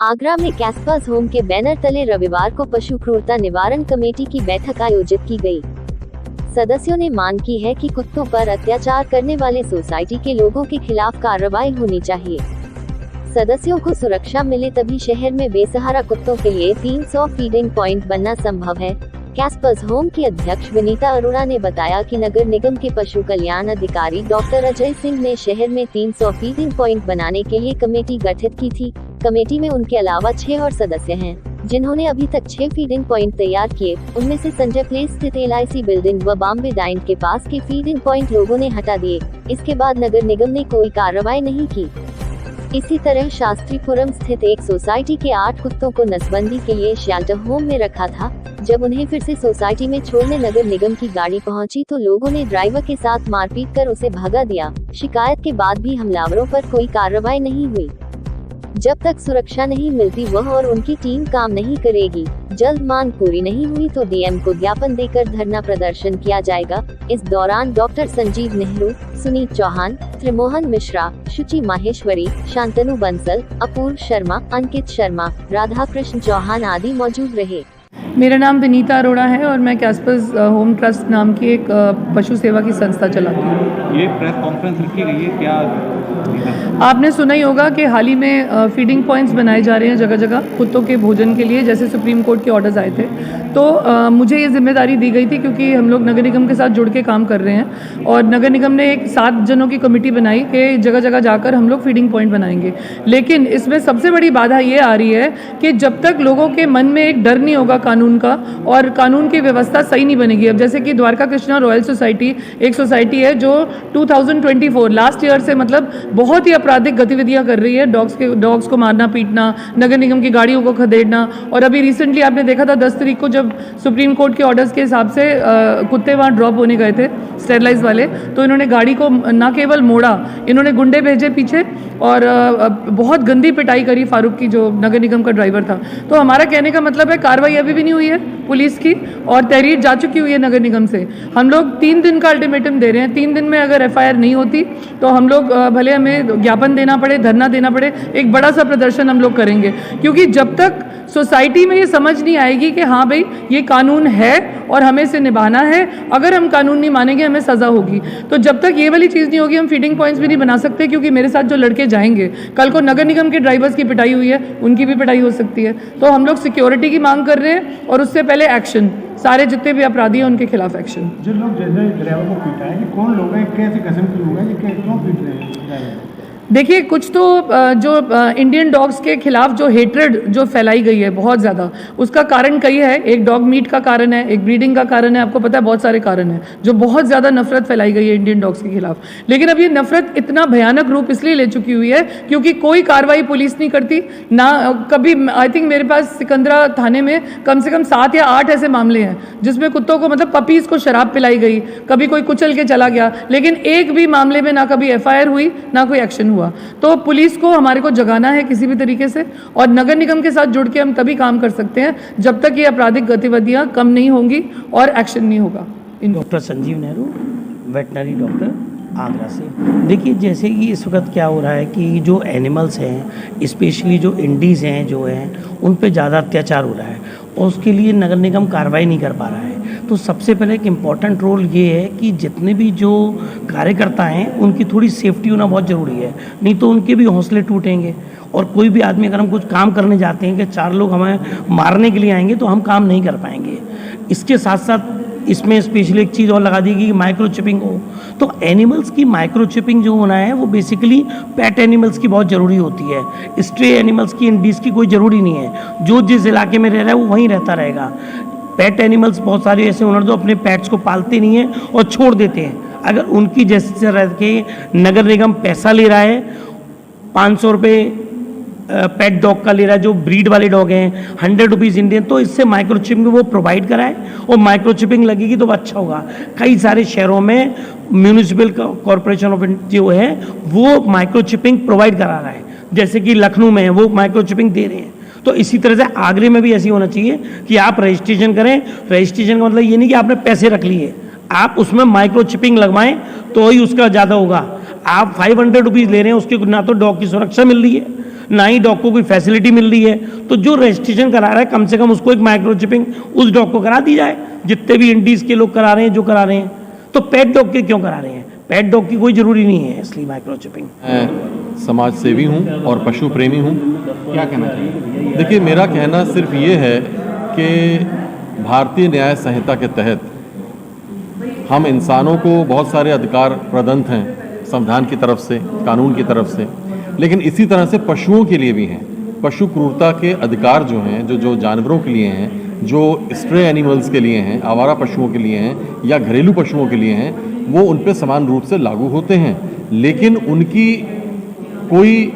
आगरा में कैस्पर्स होम के बैनर तले रविवार को पशु क्रूरता निवारण कमेटी की बैठक आयोजित की गई। सदस्यों ने मांग की है कि कुत्तों पर अत्याचार करने वाले सोसाइटी के लोगों के खिलाफ कार्रवाई होनी चाहिए। सदस्यों को सुरक्षा मिले तभी शहर में बेसहारा कुत्तों के लिए 300 फीडिंग पॉइंट बनना संभव है। कैस्पर्स होम की अध्यक्ष विनीता अरोड़ा ने बताया कि नगर निगम के पशु कल्याण अधिकारी डॉक्टर अजय सिंह ने शहर में 300 फीडिंग पॉइंट बनाने के लिए कमेटी गठित की थी। कमेटी में उनके अलावा 6 और सदस्य हैं, जिन्होंने अभी तक 6 फीडिंग पॉइंट तैयार किए। उनमें से संजय प्लेस स्थित LIC बिल्डिंग व बॉम्बे डाइंट के पास के फीडिंग पॉइंट लोगों ने हटा दिए। इसके बाद नगर निगम ने कोई कार्रवाई नहीं की। इसी तरह शास्त्रीपुरम स्थित एक सोसाइटी के 8 कुत्तों को नसबंदी के लिए शेल्टर होम में रखा था। जब उन्हें फिर से सोसाइटी में छोड़ने नगर निगम की गाड़ी पहुंची तो लोगों ने ड्राइवर के साथ मारपीट कर उसे भगा दिया। शिकायत के बाद भी हमलावरों पर कोई कार्रवाई नहीं हुई। जब तक सुरक्षा नहीं मिलती वह और उनकी टीम काम नहीं करेगी। जल्द मांग पूरी नहीं हुई तो DM को ज्ञापन देकर धरना प्रदर्शन किया जाएगा। इस दौरान डॉक्टर संजीव नेहरू, सुनीत चौहान, त्रिमोहन मिश्रा, शुचि माहेश्वरी, शांतनु बंसल, अपूर्व शर्मा, अंकित शर्मा, राधा कृष्ण चौहान आदि मौजूद रहे। मेरा नाम विनीता अरोड़ा है और मैं कैस्पर्स होम ट्रस्ट नाम की एक पशु सेवा की संस्था चलाती हूँ। ये प्रेस कॉन्फ्रेंस रखी गई है, क्या आपने सुना ही होगा कि हाल ही में फीडिंग पॉइंट्स बनाए जा रहे हैं जगह जगह कुत्तों के भोजन के लिए, जैसे सुप्रीम कोर्ट के ऑर्डर्स आए थे। तो मुझे ये जिम्मेदारी दी गई थी क्योंकि हम लोग नगर निगम के साथ जुड़ के काम कर रहे हैं और नगर निगम ने एक 7 जनों की कमेटी बनाई कि जगह जगह जाकर हम लोग फीडिंग पॉइंट बनाएंगे। लेकिन इसमें सबसे बड़ी बाधा ये आ रही है कि जब तक लोगों के मन में एक डर नहीं होगा कानून का और कानून की व्यवस्था सही नहीं बनेगी। अब जैसे कि द्वारका कृष्णा रॉयल सोसाइटी एक सोसाइटी है जो 2024 लास्ट ईयर से मतलब बहुत ही आपराधिक गतिविधियां कर रही है। डॉग्स को मारना पीटना, नगर निगम की गाड़ियों को खदेड़ना। और अभी रिसेंटली आपने देखा था 10 तारीख को जब सुप्रीम कोर्ट के ऑर्डर्स के हिसाब से कुत्ते वहाँ ड्रॉप होने गए थे स्टेरलाइज वाले, तो इन्होंने गाड़ी को न केवल मोड़ा, इन्होंने गुंडे भेजे पीछे और बहुत गंदी पिटाई करी फारूक की, जो नगर निगम का ड्राइवर था। तो हमारा कहने का मतलब है कार्रवाई अभी भी नहीं हुई है पुलिस की और तहरीर जा चुकी हुई है नगर निगम से। हम लोग 3 दिन का अल्टीमेटम दे रहे हैं। 3 दिन में अगर FIR नहीं होती तो हम लोग भले हमें ज्ञापन देना पड़े, धरना देना पड़े, एक बड़ा सा प्रदर्शन हम लोग करेंगे। क्योंकि जब तक सोसाइटी में ये समझ नहीं आएगी कि हाँ भाई ये कानून है और हमें इसे निभाना है, अगर हम कानून नहीं मानेंगे हमें सज़ा होगी। तो जब तक ये वाली चीज़ नहीं होगी हम फीडिंग पॉइंट्स भी नहीं बना सकते। क्योंकि मेरे साथ जो लड़के जाएंगे, कल को नगर निगम के ड्राइवर्स की पिटाई हुई है, उनकी भी पिटाई हो सकती है। तो हम लोग सिक्योरिटी की मांग कर रहे हैं और उससे पहले एक्शन, सारे जितने भी अपराधी हैं उनके खिलाफ एक्शन। जो लोग जैसे ड्राइवर को पीटा है, कि कौन लोग हैं, कैसे किस्म के लोग हैं, क्यों पीट रहे हैं ड्राइवर? देखिए, कुछ तो जो इंडियन डॉग्स के खिलाफ जो हेट्रेड जो फैलाई गई है बहुत ज़्यादा, उसका कारण कई है। एक डॉग मीट का कारण है, एक ब्रीडिंग का कारण है, आपको पता है बहुत सारे कारण हैं जो बहुत ज़्यादा नफरत फैलाई गई है इंडियन डॉग्स के खिलाफ। लेकिन अब ये नफरत इतना भयानक रूप इसलिए ले चुकी हुई है क्योंकि कोई कार्रवाई पुलिस नहीं करती ना कभी। आई थिंक मेरे पास सिकंदरा थाने में कम से कम 7 या 8 ऐसे मामले हैं जिसमें कुत्तों को मतलब पपीज़ को शराब पिलाई गई, कभी कोई कुचल के चला गया, लेकिन एक भी मामले में ना कभी FIR हुई ना कोई एक्शन हुआ। तो पुलिस को हमारे को जगाना है किसी भी तरीके से और नगर निगम के साथ जुड़ के हम तभी काम कर सकते हैं जब तक ये आपराधिक गतिविधियां कम नहीं होंगी और एक्शन नहीं होगा। Doctor Sanjeev Nehru, veterinary doctor, Agra से। देखिए, जैसे कि इस वक्त क्या हो रहा है कि जो एनिमल्स हैं, स्पेशली जो इंडीज़ हैं जो हैं, उन पे ज़्यादा अत्याचार हो रहा है और उसके लिए नगर निगम कार्रवाई नहीं कर पा रहा है। तो सबसे पहले एक इम्पॉर्टेंट रोल ये है कि जितने भी जो कार्यकर्ता हैं उनकी थोड़ी सेफ्टी होना बहुत ज़रूरी है, नहीं तो उनके भी हौसले टूटेंगे। और कोई भी आदमी, अगर हम कुछ काम करने जाते हैं कि 4 लोग हमें मारने के लिए आएंगे तो हम काम नहीं कर पाएंगे। इसके साथ साथ इसमें स्पेशली एक चीज़ और लगा दी कि माइक्रोचिपिंग हो। तो एनिमल्स की माइक्रोचिपिंग जो होना है वो बेसिकली पेट एनिमल्स की बहुत ज़रूरी होती है। स्ट्रे एनिमल्स की, इंडीज़ की कोई ज़रूरी नहीं है। जो जिस इलाके में रह रहा है वो वहीं रहता रहेगा। पेट एनिमल्स बहुत सारे ऐसे ओनर जो अपने पेट्स को पालते नहीं हैं और छोड़ देते हैं। अगर उनकी जैसे रह के नगर निगम पैसा ले रहा है, 500 रुपये पेट डॉग का ले रहा है, जो ब्रीड वाले डॉग हैं 100 रुपीज़ इंडियन, तो इससे माइक्रोचिपिंग वो प्रोवाइड कराए और माइक्रोचिपिंग लगेगी तो अच्छा होगा। कई सारे शहरों में म्यूनिसिपल कॉरपोरेशन ऑफ जो है वो माइक्रोचिपिंग प्रोवाइड करा रहा है, जैसे कि लखनऊ में है वो माइक्रोचिपिंग दे रहे हैं। तो इसी तरह से आगरे में भी ऐसी होना चाहिए कि आप रजिस्ट्रेशन करें। रजिस्ट्रेशन का मतलब ये नहीं कि आपने पैसे रख लिए, आप उसमें माइक्रोचिपिंग लगवाएं तो ही उसका ज़्यादा होगा। आप 500 रुपीज़ ले रहे हैं, उसके ना तो डॉग की सुरक्षा मिल रही है, ना ही डॉग को कोई फैसिलिटी मिल रही है। तो जो रजिस्ट्रेशन करा रहा है कम से कम उसको एक माइक्रोचिपिंग उस डॉग को करा दी जाए, जितने भी इंडीज़ के लोग करा रहे हैं, जो करा रहे हैं। तो पेट डॉग के क्यों करा रहे हैं? पेट डॉग की कोई ज़रूरी नहीं है इसलिए माइक्रोचिपिंग। मैं समाज सेवी हूँ और पशु प्रेमी हूँ। क्या कहना चाहिए? देखिए, मेरा कहना सिर्फ ये है कि भारतीय न्याय संहिता के तहत हम इंसानों को बहुत सारे अधिकार प्रदत्त हैं संविधान की तरफ से, कानून की तरफ से, लेकिन इसी तरह से पशुओं के लिए भी हैं। पशु क्रूरता के अधिकार जो हैं, जो जानवरों के लिए हैं, जो स्ट्रे एनिमल्स के लिए हैं, आवारा पशुओं के लिए हैं या घरेलू पशुओं के लिए हैं, वो उन पे समान रूप से लागू होते हैं। लेकिन उनकी कोई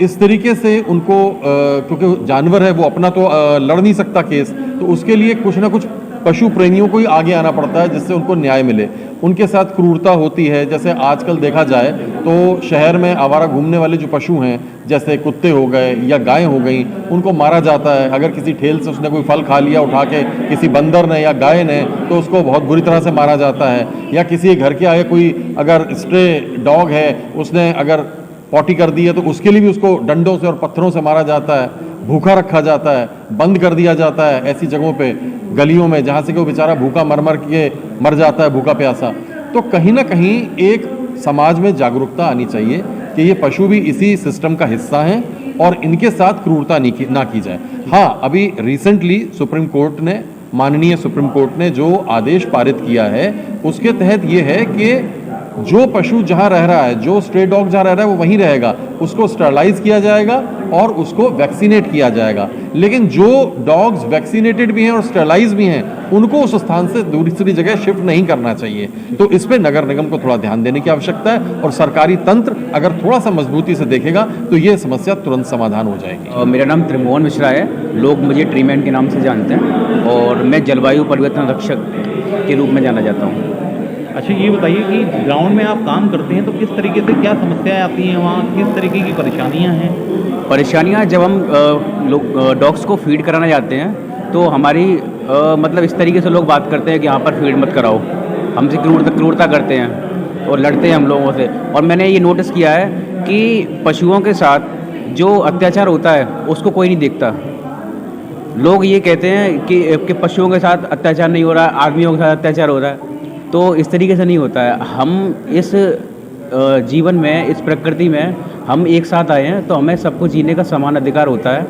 इस तरीके से उनको क्योंकि जानवर है वो अपना तो लड़ नहीं सकता केस, तो उसके लिए कुछ ना कुछ पशु प्रेमियों को ही आगे आना पड़ता है जिससे उनको न्याय मिले। उनके साथ क्रूरता होती है, जैसे आजकल देखा जाए तो शहर में आवारा घूमने वाले जो पशु हैं, जैसे कुत्ते हो गए या गायें हो गई, उनको मारा जाता है। अगर किसी ठेल से उसने कोई फल खा लिया उठा के किसी बंदर ने या गाय ने, तो उसको बहुत बुरी तरह से मारा जाता है। या किसी घर के आगे कोई अगर स्ट्रे डॉग है, उसने अगर पॉटी कर दी है तो उसके लिए भी उसको डंडों से और पत्थरों से मारा जाता है, भूखा रखा जाता है, बंद कर दिया जाता है ऐसी जगहों पे, गलियों में, जहाँ से कि वो बेचारा भूखा मर के मर जाता है, भूखा प्यासा। तो कहीं ना कहीं एक समाज में जागरूकता आनी चाहिए कि ये पशु भी इसी सिस्टम का हिस्सा हैं और इनके साथ क्रूरता ना की जाए। हाँ, अभी रिसेंटली सुप्रीम कोर्ट ने, माननीय सुप्रीम कोर्ट ने जो आदेश पारित किया है, उसके तहत ये है कि जो पशु जहाँ रह रहा है, जो स्ट्रे डॉग जहाँ रह रहा है वो वहीं रहेगा, उसको स्टरलाइज किया जाएगा और उसको वैक्सीनेट किया जाएगा। लेकिन जो डॉग्स वैक्सीनेटेड भी हैं और स्टरलाइज भी हैं, उनको उस स्थान से दूसरी जगह शिफ्ट नहीं करना चाहिए। तो इस पे नगर निगम को थोड़ा ध्यान देने की आवश्यकता है और सरकारी तंत्र अगर थोड़ा सा मजबूती से देखेगा तो ये समस्या तुरंत समाधान हो जाएगी। मेरा नाम त्रिभुवन मिश्रा है, लोग मुझे ट्रीमैन के नाम से जानते हैं और मैं जलवायु परिवर्तन रक्षक के रूप में जाना जाता हूँ। अच्छा, ये बताइए कि ग्राउंड में आप काम करते हैं तो किस तरीके से क्या समस्याएं आती हैं वहाँ, किस तरीके की परेशानियाँ हैं? परेशानियाँ जब हम लोग डॉग्स को फीड कराना जाते हैं तो हमारी मतलब इस तरीके से लोग बात करते हैं कि यहाँ पर फीड मत कराओ, हमसे क्रूरता करते हैं और लड़ते हैं हम लोगों से। और मैंने ये नोटिस किया है कि पशुओं के साथ जो अत्याचार होता है उसको कोई नहीं देखता। लोग ये कहते हैं कि पशुओं के साथ अत्याचार नहीं हो रहा है, आदमियों के साथ अत्याचार हो रहा है, तो इस तरीके से नहीं होता है। हम इस जीवन में, इस प्रकृति में हम एक साथ आए हैं तो हमें सबको जीने का समान अधिकार होता है।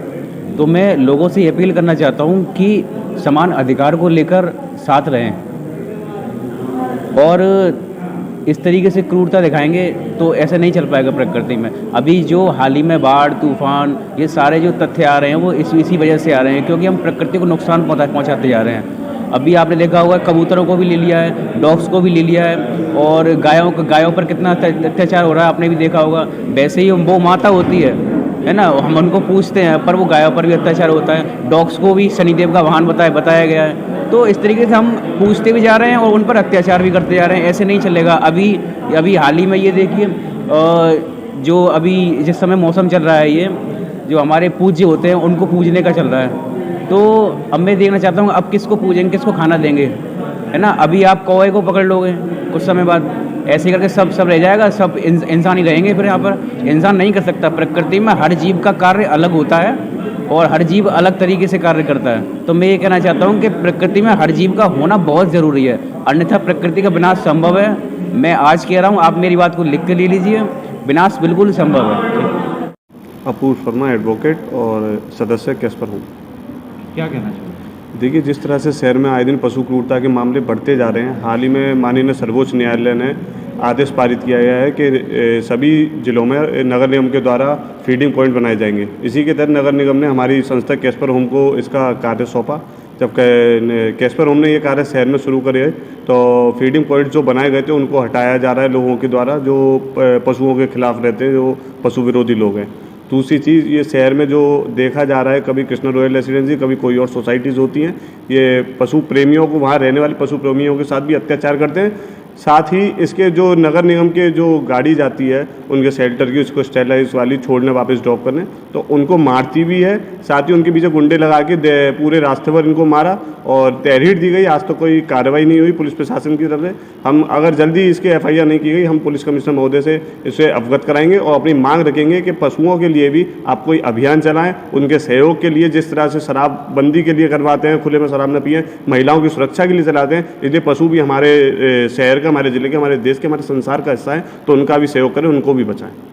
तो मैं लोगों से ये अपील करना चाहता हूँ कि समान अधिकार को लेकर साथ रहें और इस तरीके से क्रूरता दिखाएंगे तो ऐसे नहीं चल पाएगा प्रकृति में। अभी जो हाल ही में बाढ़, तूफान, ये सारे जो तथ्य आ रहे हैं वो इसी वजह से आ रहे हैं क्योंकि हम प्रकृति को नुकसान पहुँचाते जा रहे हैं। अभी आपने देखा होगा कबूतरों को भी ले लिया है, डॉग्स को भी ले लिया है और गायों पर कितना अत्याचार हो रहा है आपने भी देखा होगा। वैसे ही वो माता होती है ना, हम उनको पूछते हैं पर वो गायों पर भी अत्याचार होता है। डॉग्स को भी शनिदेव का वाहन बताया गया है। तो इस तरीके से हम पूछते भी जा रहे हैं और उन पर अत्याचार भी करते जा रहे हैं। ऐसे नहीं चलेगा। अभी हाल ही में ये देखिए, जो अभी जिस समय मौसम चल रहा है, ये जो हमारे पूज्य होते हैं उनको पूजने का चल रहा है। तो अब मैं देखना चाहता हूँ अब किसको पूजेंगे, किसको खाना देंगे, है ना। अभी आप कौवे को पकड़ लोगे, कुछ समय बाद ऐसे करके सब रह जाएगा, सब इंसान ही रहेंगे। फिर यहाँ पर इंसान नहीं कर सकता। प्रकृति में हर जीव का कार्य अलग होता है और हर जीव अलग तरीके से कार्य करता है। तो मैं ये कहना चाहता हूँ कि प्रकृति में हर जीव का होना बहुत ज़रूरी है, अन्यथा प्रकृति का विनाश संभव है। मैं आज कह रहा हूँ, आप मेरी बात को लिख के ले लीजिए, विनाश बिल्कुल संभव है। अपूर्व शर्मा, एडवोकेट और सदस्य कैस्पर हूँ। क्या कहना चाहिए? देखिए, जिस तरह से शहर में आए दिन पशु क्रूरता के मामले बढ़ते जा रहे हैं, हाल ही में माननीय सर्वोच्च न्यायालय ने आदेश पारित किया गया है कि सभी जिलों में नगर निगम के द्वारा फीडिंग पॉइंट बनाए जाएंगे। इसी के तहत नगर निगम ने हमारी संस्था कैस्पर होम को इसका कार्य सौंपा। जब कैस्पर होम ने ये कार्य शहर में शुरू करे तो फीडिंग पॉइंट जो बनाए गए थे उनको हटाया जा रहा है लोगों के द्वारा जो पशुओं के खिलाफ रहते हैं, जो पशु विरोधी लोग हैं। दूसरी चीज़, ये शहर में जो देखा जा रहा है, कभी कृष्णा रॉयल रेसिडेंसी, कभी कोई और सोसाइटीज़ होती हैं, ये पशु प्रेमियों को, वहाँ रहने वाले पशु प्रेमियों के साथ भी अत्याचार करते हैं। साथ ही इसके जो नगर निगम के जो गाड़ी जाती है उनके शेल्टर की, उसको स्टेलाइज वाली छोड़ने वापस ड्रॉप करने, तो उनको मारती भी है। साथ ही उनके पीछे गुंडे लगा के पूरे रास्ते पर इनको मारा और तहरीर दी गई। आज तो कोई कार्रवाई नहीं हुई पुलिस प्रशासन की तरफ से। हम अगर जल्दी इसके FIR नहीं की गई, हम पुलिस कमिश्नर महोदय से इसे अवगत कराएंगे और अपनी मांग रखेंगे कि पशुओं के लिए भी आप कोई अभियान चलाएं, उनके सहयोग के लिए। जिस तरह से शराबबंदी के लिए करवाते हैं, खुले में शराब न पिएं, महिलाओं की सुरक्षा के लिए चलाते हैं, इसलिए पशु भी हमारे शहर का, हमारे ज़िले के, हमारे देश के, हमारे संसार का हिस्सा है, तो उनका भी सहयोग करें, उनको भी बचाएं।